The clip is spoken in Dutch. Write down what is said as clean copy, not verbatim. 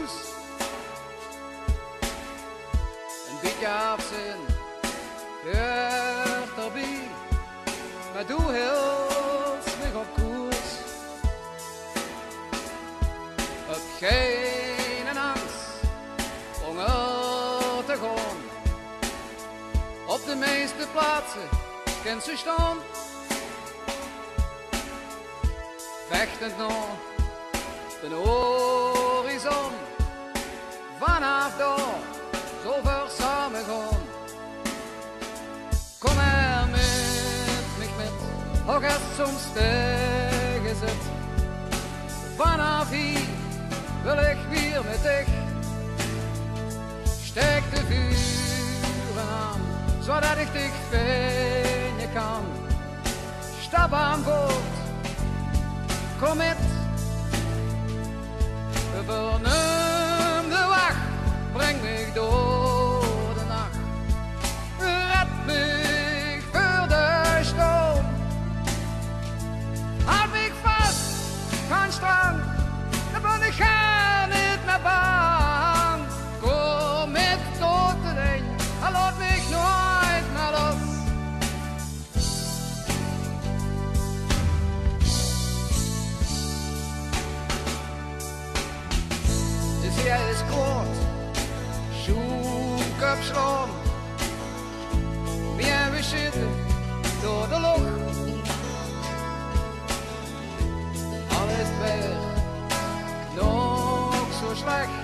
koers. Een beetje afzien hoort erbij, maar doe hield me op koers. Heb geen angst om er te gaan. Op de meeste plaatsen kent ze staan. Vechtend naar de horizon. Vanaf daar zo ver samen gaan. Kom er met mich met, ook als soms tegen zit. Vanaf hier wil ik weer met dich. Steek de vuren aan, zodat ik dich vinden kan. Stap aan boord, kom met. Verneem de wacht, breng mich door de nacht. Red mich voor de storm. Houd mich vast, kan strand, dan ben ik ga niet meer bang. Kom met tot de ding, en laat mich nooit meer los. De zee is groot, zoek op stroom. Weer we zitten door de lucht. Alles weer nog zo slecht.